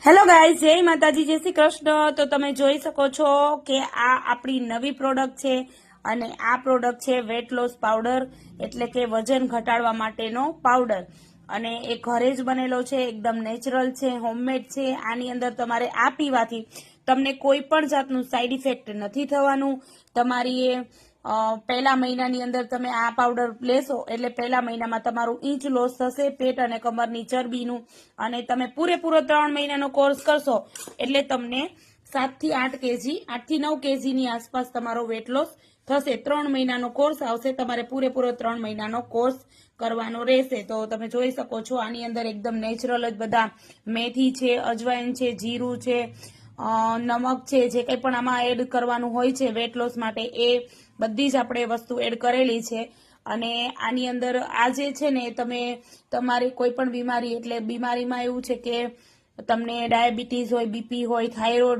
Hello guys, જય માતાજી, જય શ્રી કૃષ્ણ। તો તમે જોઈ શકો છો કે આ આપણી નવી પ્રોડક્ટ છે અને આ પ્રોડક્ટ છે વેટ લોસ પાવડર, એટલે કે વજન ઘટાડવા માટેનો પાવડર। અને એ ઘરે જ બનેલો છે, એકદમ નેચરલ છે, હોમમેડ છે। આની અંદર તમારે આ પીવાથી તમને કોઈ પણ જાતનું સાઈડ ઇફેક્ટ નથી થવાનું। તમારી પહેલા મહિનાની અંદર તમે આ પાવડર લેશો એટલે પહેલા મહિનામાં તમારું ઇંચ લોસ થશે, પેટ અને કમરની ચરબીનું। અને તમે પૂરેપૂરો 3 મહિનાનો કોર્સ કરશો એટલે તમને 7 થી 8 કેજી, 8 થી 9 કેજીની આસપાસ તમારો વેટ લોસ થશે। 3 મહિનાનો કોર્સ આવશે, તમારે પૂરેપૂરો 3 મહિનાનો કોર્સ કરવાનો રહેશે। તો તમે જોઈ શકો છો આની અંદર એકદમ નેચરલ જ બધા મેથી છે, અજવાઈન છે, જીરું છે, નમક છે, જે કંઈ પણ આમાં એડ કરવાનું હોય છે વેટ લોસ માટે એ બધી જ આપણે વસ્તુ એડ કરેલી છે। અને આની અંદર આ જે છે ને તમે તમારી કોઈ પણ બીમારી, એટલે બીમારીમાં એવું છે કે તમને ડાયાબિટીસ હોય, બીપી હોય, થાઇરોઇડ